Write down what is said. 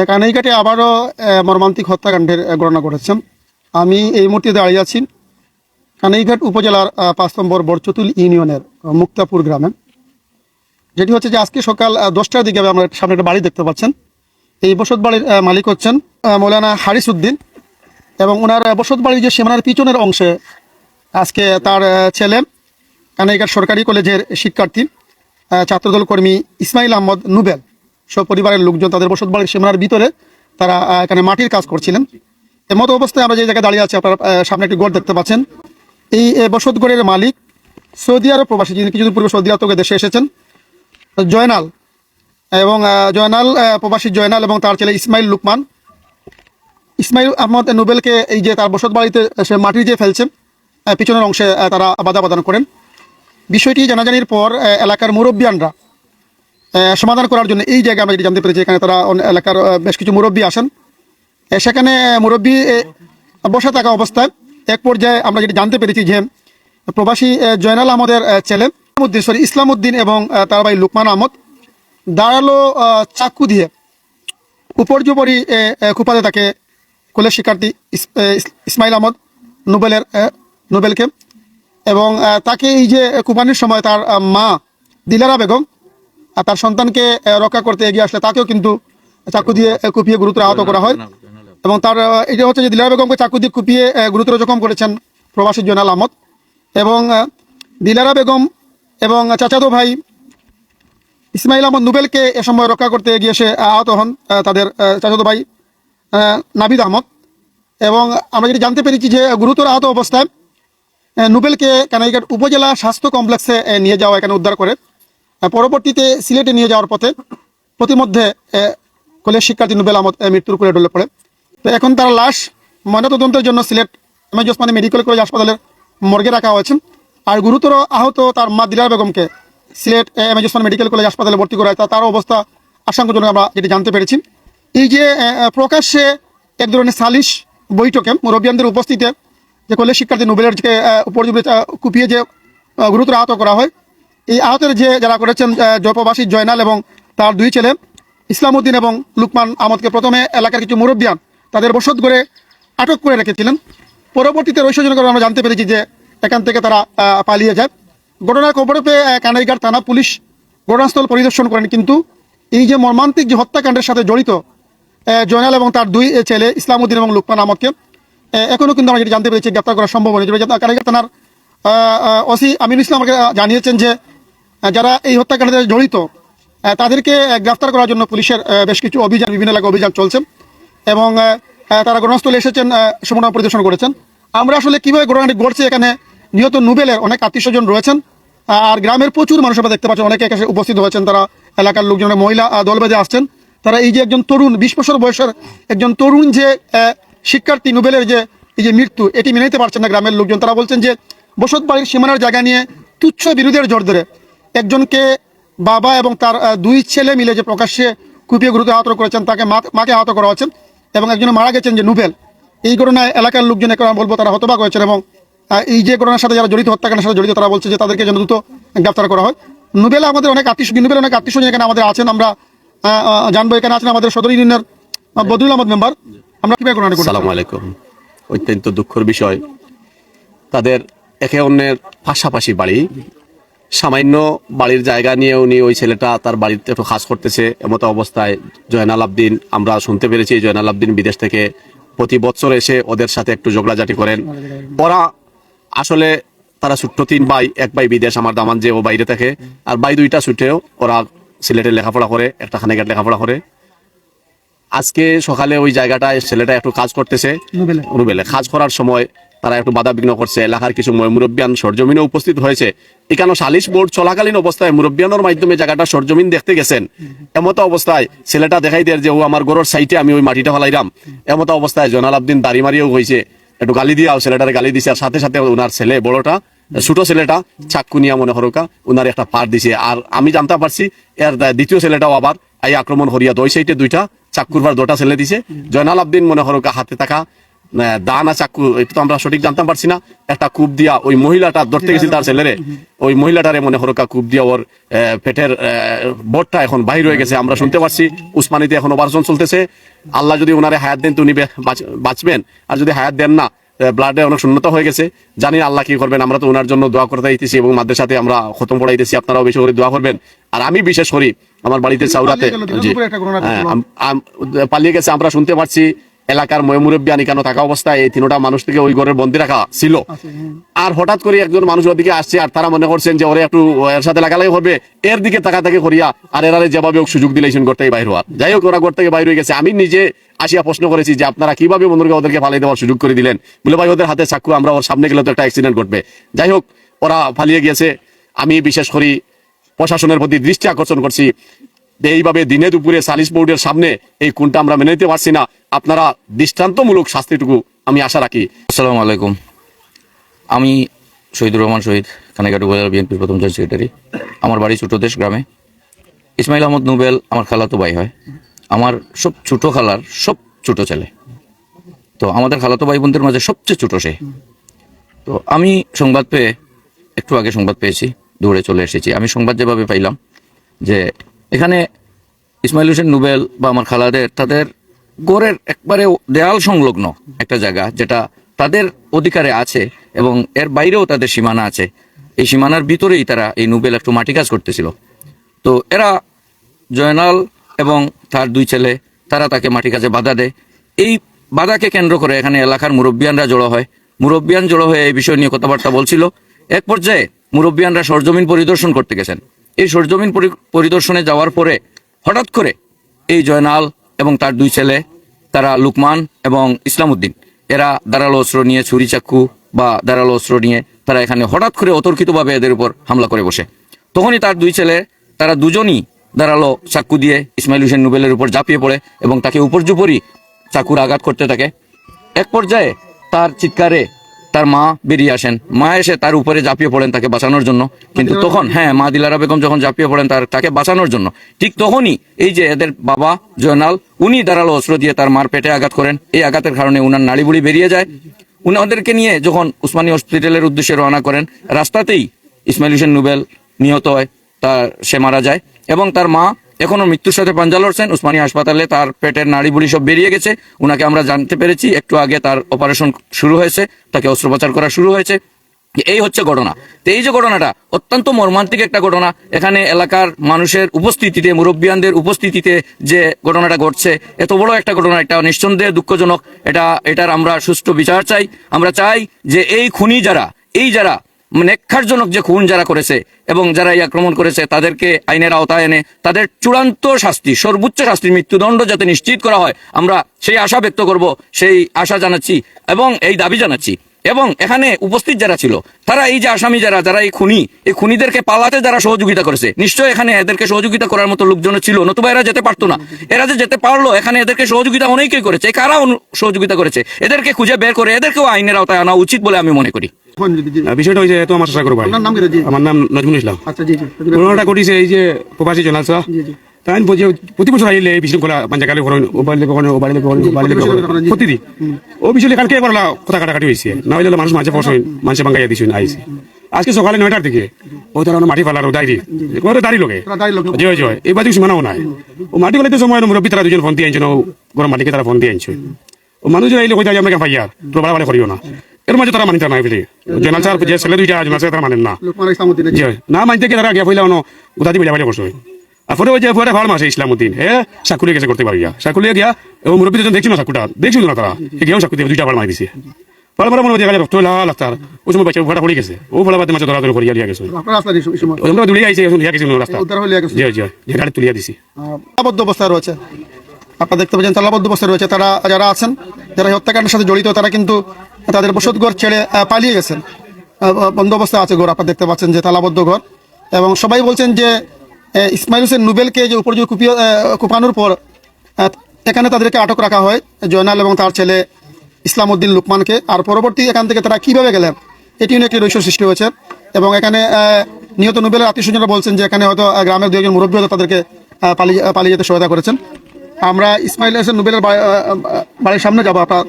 কানাইঘাটে আবারও মর্মান্তিক হত্যাকাণ্ডের ঘটনা ঘটেছেন। আমি এই মুহূর্তে দাঁড়িয়ে আছি কানাইঘাট উপজেলার ৫ নম্বর বরচতুল ইউনিয়নের মুক্তাপুর গ্রামে, যেটি হচ্ছে যে আজকে সকাল 10টার দিকে আমরা সামনে একটা বাড়ি দেখতে পাচ্ছেন। এই বসত বাড়ির মালিক হচ্ছেন মৌলানা হারিস উদ্দিন, এবং ওনার বসত বাড়ির যে সীমানার পিছনের অংশে আজকে তার ছেলে কানাইঘাট সরকারি কলেজের শিক্ষার্থী ছাত্রদল কর্মী ইসমাইল আহমদ নুবেল সব পরিবারের লোকজন তাদের বসত বাড়ির সীমানার ভিতরে তারা এখানে মাটির কাজ করছিলেন। এমতো অবস্থায় আমরা যে জায়গায় দাঁড়িয়ে আছি, আপনারা সামনে একটি গড় দেখতে পাচ্ছেন। এই বসত গড়ের মালিক সৌদি আরব প্রবাসী, যিনি কিছুদিন পূর্বে সৌদি আরব থেকে দেশে এসেছেন, জয়নাল, এবং জয়নাল প্রবাসী জয়নাল এবং তার ছেলে ইসমাইল আহমদ নুবেলকে এই যে তার বসত বাড়িতে সে মাটি যে ফেলছে পিছনের অংশে তারা বাধা প্রদান করেন। বিষয়টি জানাজানির পর এলাকার মুরব্বিয়ানরা সমাধান করার জন্য এই জায়গায় আমরা যেটি জানতে পেরেছি, এখানে তারা এলাকার বেশ কিছু মুরব্বী আসেন। সেখানে মুরব্বী বসে থাকা অবস্থায় এক পর্যায়ে আমরা যেটি জানতে পেরেছি যে প্রবাসী জয়নাল আহমদের ছেলে ইসলাম উদ্দিন এবং তার ভাই লুকমান আহমদ দাঁড়ালো চাকু দিয়ে উপর্যুপরি কুপাতে তাকে কলেজ শিক্ষার্থী ইসমাইল আহমদ নুবেলকে, এবং তাকে এই যে কুপানির সময় তার মা দিলারা বেগম তার সন্তানকে রক্ষা করতে এগিয়ে আসলে তাকেও কিন্তু চাকু দিয়ে কুপিয়ে গুরুতর আহত করা হয়। এবং তার এটা হচ্ছে যে দিলারা বেগমকে চাকু দিয়ে কুপিয়ে গুরুতর জখম করেছেন প্রবাসী জয়নাল আহমদ, এবং দিলারা বেগম এবং চাচাতো ভাই ইসমাইল আহমদ নুবেলকে এ সময় রক্ষা করতে গিয়ে এসে আহত হন তাদের চাচাতো ভাই নাবিদ আহমদ। এবং আমরা যেটি জানতে পেরেছি যে গুরুতর আহত অবস্থায় নুবেলকে কানাইঘাট উপজেলা স্বাস্থ্য কমপ্লেক্সে নিয়ে যাওয়া, এখানে উদ্ধার করে পরবর্তীতে সিলেটে নিয়ে যাওয়ার পথে প্রতিমধ্যে কলেজ শিক্ষার্থী নুবেল আহমদ মৃত্যুর কোলে ঢলে পড়ে। তো এখন তার লাশ ময়নাতদন্তের জন্য Sylhet MAG Osmani medical college হাসপাতালের মর্গে রাখা হয়েছে। আর গুরুতর আহত তার মা দিলারা বেগমকে Sylhet MAG Osmani medical college হাসপাতালে ভর্তি করা হয়। তার অবস্থা আশঙ্কাজনক আমরা যেটি জানতে পেরেছি। এই যে প্রকাশ্যে এক ধরনের সালিশ বৈঠকে মুরব্বিয়ানদের উপস্থিতিতে যে কলেজ শিক্ষার্থী নুবেলের যে উপর্যুপরি কুপিয়ে যে গুরুতর আহত করা হয়, এই আহতের যে যারা করেছেন প্রবাসী জয়নাল এবং তার দুই ছেলে ইসলাম উদ্দিন এবং লুকমান আহমদকে প্রথমে এলাকার কিছু মুরব্বিয়ান তাদের বসত করে আটক করে রেখেছিলেন। পরবর্তীতে রহস্যজনক আমরা জানতে পেরেছি যে এখান থেকে তারা পালিয়ে যায়। ঘটনার খবর পেয়ে কানাইঘাট থানা পুলিশ ঘটনাস্থল পরিদর্শন করেন, কিন্তু এই যে মর্মান্তিক যে হত্যাকাণ্ডের সাথে জড়িত জয়নাল এবং তার দুই ছেলে ইসলাম উদ্দিন এবং লুকমান আহমদকে এখনও কিন্তু আমরা যেটি জানতে পেরেছি গ্রেপ্তার করা সম্ভব হয়নি। কানাইঘাট থানার ওসি আমিনুল ইসলাম আমাকে জানিয়েছেন যে যারা এই হত্যাকাণ্ডে জড়িত তাদেরকে গ্রেফতার করার জন্য পুলিশের বেশ কিছু অভিযান, বিভিন্ন এলাকায় অভিযান চলছে, এবং তারা ঘটনাস্থলে এসেছেন, সমন্বয় পরিদর্শন করেছেন। আমরা আসলে কীভাবে ঘটনাটি ঘটছে, এখানে নিহত নুবেলের অনেক আত্মীয়স্বজন রয়েছেন, আর গ্রামের প্রচুর মানুষ আমরা দেখতে পাচ্ছেন, অনেকে এখানে উপস্থিত হয়েছেন। তারা এলাকার লোকজন, মহিলা দল বেঁধে আসছেন। তারা এই যে একজন তরুণ 20 বছর বয়সের একজন তরুণ যে শিক্ষার্থী নুবেলের যে এই যে মৃত্যু, এটি মেনে নিতে পারছেন না গ্রামের লোকজন। তারা বলছেন যে বসত বাড়ির সীমানার জায়গা নিয়ে তুচ্ছ বিরোধের জোর ধরে একজনকে বাবা এবং তার দুই ছেলে মিলে যে প্রকাশ্যে কুপিয়ে গুরুতর আহত করেছেন, তাকে মাকে আহত করা হয়েছে, এবং একজন মারা গেছেন যে নুবেল। এই ঘটনায় এলাকার লোকজন এখন বলবো তারা হতবাক হয়েছেন, এবং এই যে ঘটনার সাথে যারা জড়িত, হত্যাকাণ্ডের সাথে জড়িত, তারা বলছে যে তাদেরকে যেন দ্রুত গ্রেফতার করা হয়। নুবেল আমাদের অনেক আত্মীয়স্বজন এখানে আমাদের আছেন। আমরা জানবো, এখানে আছেন আমাদের সদর ইউনিয়নের বদরুল আহমদ মেম্বার। আমরা কিভাবে ঘটনা করি? আসসালামু আলাইকুম। অত্যন্ত দুঃখের বিষয়, তাদের একে অন্যের পাশাপাশি বাড়ি, সামান্য বাড়ির জায়গা নিয়ে উনি ওই ছেলেটা তার বাড়িতে একটু কাজ করতেছে। এমতো অবস্থায় জয়নাল আবদিন, আমরা শুনতে পেরেছি জয়নাল আবদিন বিদেশ থেকে প্রতি বছর এসে ওদের সাথে একটু ঝগড়াঝাটি করেন। ওরা আসলে তারা ছোট্ট 3 ভাই, এক ভাই বিদেশ আমার দামান, যে ও বাইরে থাকে, আর ভাই 2টা ছুটেও ওরা সিলেটে লেখাপড়া করে, একটা কানাইঘাট লেখাপড়া করে। আজকে সকালে ওই জায়গাটায় ছেলেটা একটু কাজ করতেছে, নুবেলে কাজ করার সময় তারা একটু বাধা বিঘ্ন করছে। এলাকার কিছু মুরব্বিয়ান সরজমিনে উপস্থিত হয়েছে। এখানে সালিশ বোর্ড চলাকালীন অবস্থায় মুরব্বিয়ানের মাধ্যমে জায়গাটা সরজমিন দেখতে গেছেন। এমতো অবস্থায় ছেলেটা দেখাই দেয় যে ও আমার ঘরের সাইটে, আমি ওই মাটিটা ফেলাইলাম। এমতো অবস্থায় জয়নাল আবদিন দাড়ি মারিয়েও হয়েছে, একটু গালি দিয়াও ছেলেটারে গালি দিছে। আর সাথে সাথে ওনার ছেলে বড়টা, ছোট ছেলেটা চাক্কু নিয়া মনে হরকা ওনার একটা পার দিছে। আর আমি জানতে পারছি এর দ্বিতীয় ছেলেটাও আবার এই আক্রমণ করিয়া দুই সাইডে 2টা চাক্কুর বার 2টা ছেলে দিছে। জয়নাল আবদিন মনে হরকা হাতে থাকা দা না চাকু এটা তো আমরা সঠিক জানতাম পারছি না, একটা কূপ দিয়া ওই মহিলাটা ধরতে গেছিল তার ছেলেরে, ওই মহিলাটারে মনে হরকা কূপ দিয়া ওর পেটের বটটা এখন বাহির হয়ে গেছে। আমরা শুনতে পারছি উসমানীতে এখন অপারেশন চলতেছে। আল্লাহ যদি ওনারে হায়াত দেন তো উনি বাঁচবেন, আর যদি হায়াত দেন না ব্লাডে অনেক শূন্যতা হয়ে গেছে, জানি না আল্লাহ কি করবেন। আমরা তো ওনার জন্য দোয়া করতে দিতেছি এবং মাদ্রাসাতে আমরা খতম পড়াইতেছি, আপনারাও বেশি করে দোয়া করবেন। আর আমি বিশেষ করি আমার বাড়িতে চাউরাতে পালিয়ে গেছে, আমরা শুনতে পারছি এলাকার মুরব্বী আনিকানো থাকা অবস্থায় এই তিনটা মানুষ থেকে ওই ঘরের বন্দি রাখা ছিল। আর হঠাৎ করে একজন মানুষ ওদিকে আসছে, আর তারা মনে করছেন যে ওরে একটু এর সাথে লাগালাই করবে, এর দিকে তাকাতাকি করিয়া আর এরারে যেভাবে সুযোগ দিলেছেন ঘর থেকে বাইর হওয়ার। যাই হোক, ওরা ঘর থেকে বাইর হয়ে গেছে। আমি নিজে আসিয়া প্রশ্ন করেছি যে আপনারা কিভাবে বন্ধুকে ওদেরকে ফালিয়ে দেওয়ার সুযোগ করে দিলেন? বলে ভাই ওদের হাতে চাকু, আমরা ওর সামনে গেলে তো একটা অ্যাক্সিডেন্ট ঘটবে। যাই হোক, ওরা পালিয়ে গিয়েছে। আমি বিশেষ করি প্রশাসনের প্রতি দৃষ্টি আকর্ষণ করছি, এইভাবে দিনে দুপুরে সালিশ বোর্ডের সামনে এই কোনটা আমরা মেনে নিতে পারছি না। আপনারা দৃষ্টান্তমূলক শাস্তিটুকু আমি আশা রাখি। আসসালামু আলাইকুম। আমি শহীদুর রহমান শহীদ, কানাইঘাট উপজেলা বিএনপির প্রথম জয়েন্ট সেক্রেটারি। আমার বাড়ি ছোটদেশ গ্রামে। ইসমাইল আহমদ নোবেল আমার খালাতো ভাই হয়। আমার সব ছোট খালার সব ছোট ছেলে। তো আমাদের খালাতো ভাই বোনদের মাঝে সবচেয়ে ছোট সে। তো আমি সংবাদ পেয়ে, একটু আগে সংবাদ পেয়েছি, দৌড়ে চলে এসেছি। আমি সংবাদ যেভাবে পাইলাম যে এখানে ইসমাইল হোসেন নোবেল বা আমার খালাদের তাদের গড়ের একবারে দেয়াল সংলগ্ন একটা জায়গা, যেটা তাদের অধিকারে আছে এবং এর বাইরেও তাদের সীমানা আছে। এই সীমানার ভিতরেই তারা এই নোবেল একটু মাটি কাজ করতেছিল। তো এরা জয়নাল এবং তার দুই ছেলে তারা তাকে মাটি কাজে বাধা দেয়। এই বাধাকে কেন্দ্র করে এখানে এলাকার মুরব্বিয়ানরা জড়ো হয়। মুরব্বিয়ান জড়ো হয়ে এই বিষয় নিয়ে কথাবার্তা বলছিল। এক পর্যায়ে মুরব্বিয়ানরা সরজমিন পরিদর্শন করতে গেছেন। এই সরজমিন পরিদর্শনে যাওয়ার পরে হঠাৎ করে এই জয়নাল এবং তার দুই ছেলে, তারা লুকমান এবং ইসলাম উদ্দিন, এরা ধারালো অস্ত্র নিয়ে, ছুরি চাকু বা ধারালো অস্ত্র নিয়ে তারা এখানে হঠাৎ করে অতর্কিতভাবে এদের উপর হামলা করে বসে। তখনই তার দুই ছেলে, তারা দুজনই ধারালো চাকু দিয়ে ইসমাইল হোসেন নোবেলের উপর ঝাঁপিয়ে পড়ে এবং তাকে উপর্যুপরি চাকুর আঘাত করতে থাকে। এক পর্যায়ে তার চিৎকারে তার মা বেরিয়ে আসেন। মা এসে তার উপরে ঝাঁপিয়ে পড়েন তাকে বাঁচানোর জন্য। কিন্তু তখন মা দিলারা বেগম যখন ঝাঁপিয়ে পড়েন তাকে বাঁচানোর জন্য, ঠিক তখনই এই যে এদের বাবা জয়নাল, উনি ধারালো অস্ত্র দিয়ে তার মার পেটে আঘাত করেন। এই আঘাতের কারণে উনার নাড়িবুড়ি বেরিয়ে যায়। ওনাদেরকে নিয়ে যখন উসমানী হসপিটালের উদ্দেশ্যে রওনা করেন, রাস্তাতেই ইসমাইল হোসেন নোবেল নিহত হয়, সে মারা যায় এবং তার মা এখনো মৃত্যুর সাথে পাঞ্জা লড়ছেন। উসমানী হাসপাতালে তার পেটের নাড়িবুড়ি সব বেরিয়ে গেছে। উনাকে আমরা জানতে পেরেছি একটু আগে তার অপারেশন শুরু হয়েছে, তাকে অস্ত্রোপচার করা শুরু হয়েছে। এই হচ্ছে ঘটনা। তো এই যে ঘটনাটা অত্যন্ত মর্মান্তিক একটা ঘটনা, এখানে এলাকার মানুষের উপস্থিতিতে, মুরব্বিয়ানদের উপস্থিতিতে যে ঘটনাটা ঘটছে, এত বড় একটা ঘটনা, এটা নিঃসন্দেহে দুঃখজনক। এটার আমরা সুষ্ঠু বিচার চাই। আমরা চাই যে এই খুনি যারা নেক্ষারজনক যে খুন যারা করেছে এবং যারা এই আক্রমণ করেছে, তাদেরকে আইনের আওতায় এনে তাদের চূড়ান্ত শাস্তি, সর্বোচ্চ শাস্তি, মৃত্যুদণ্ড যাতে নিশ্চিত করা হয়, আমরা সেই আশা ব্যক্ত করব, সেই আশা জানাচ্ছি এবং এই দাবি জানাচ্ছি। এবং এখানে উপস্থিত যারা ছিল, তারা এই যে আসামি যারা এই খুনিদেরকে পালাতে যারা সহযোগিতা করেছে, নিশ্চয়ই এখানে এদেরকে সহযোগিতা করার মতো লোকজন ছিল, নতুবা এরা যেতে পারতো না। এরা যে যেতে পারলো, এখানে এদেরকে সহযোগিতা অনেকেই করেছে। কারা সহযোগিতা করেছে, এদেরকে খুঁজে বের করে এদেরকেও আইনের আওতায় আনা উচিত বলে আমি মনে করি। বিষয়টা হয়েছে এত আমার চেষ্টা করবো। আমার নাম নজমুল ইসলাম। ঘটনাটা ঘটিছে এই যে প্রবাসী জনালসা, তাই প্রতি বছর আইলে বিষ্ণু খোলা পাঞ্জাকালে প্রতিদিন ও বিষয়ে কালকে করলা কথা কাটাকাটি হয়েছে, না হইলে মানুষ মাঝে ফসল মানুষে বাঙ্গাইয়া দিয়েছেন আইসি। আজকে সকালে 9টার দিকে ও তারা মাটি ফালার দাঁড়ি লোকে জয় জয় এই বাজু সীমানাও নাই। ও মাটি ফেলাইতে সময় মুরব্বী তারা দুজন ফোন দিয়ে আনছেন, ও গরম মাটিকে তারা ফোন দিয়ে আনছে। ও মানুষ আইলে কইতে আপনাকে ভাইয়ার তোর বাড়া বাড়ি করিও না, এর মাঝে তারা মানিতে নাই বলে জনাল স্যার যে ছেলে দুইটা জনাল স্যার তারা মানেন না, না মানতে গিয়ে তারা গিয়া ফেলা উদাদি বেলা বেলা বসে। আর পরে ওই যে পরে ভালো মাসে ইসলাম উদ্দিন সাকুলিয়ে গেছে করতে পারি, সাকুলিয়ে গিয়া ও মুরব্বী দুজন দেখছিল না, সাকুটা দেখছিল না, তারা গিয়েও সাকু দিয়ে দুইটা ভালো মারি দিছে। ভালো ভালো মনে হচ্ছে রক্ত লাগতার ওই সময় বাচ্চা ঘোড়া পড়ে গেছে, ও ভালো বাদে মাঝে ধরা করিয়া লিয়া গেছে, আমরা দুলিয়ে আইছে লিয়া গেছে রাস্তা গাড়ি তুলিয়া দিছি। তালাবদ্ধ অবস্থায় রয়েছে, আপনারা দেখতে পাচ্ছেন তালাবদ্ধ অবস্থায় রয়েছে। তারা যারা আছেন, যারা হত্যাকাণ্ডের সাথে জড়িত, তারা কিন্তু তাদের বসতঘর ছেড়ে পালিয়ে গেছেন। বন্ধ অবস্থায় আছে ঘর, আপনারা দেখতে পাচ্ছেন যে তালাবদ্ধ ঘর। এবং সবাই বলছেন যে ইসমাইল হোসেন নোবেলকে যে উপর কুপানোর পর এখানে তাদেরকে আটক রাখা হয়, জয়নাল এবং তার ছেলে ইসলাম উদ্দিন লুকমানকে। আর পরবর্তী এখান থেকে তারা কীভাবে গেলেন, এটি নিয়ে একটি রহস্য সৃষ্টি হয়েছে। এবং এখানে নিহত নোবেলের আত্মীয়স্বজনরা বলছেন যে এখানে হয়তো গ্রামের দু একজন মুরব্বী হয়তো তাদেরকে পালিয়ে যেতে সহায়তা করেছেন। আমরা ইসমাইল হোসেন নোবেলের বাড়ির সামনে যাবো। আপনার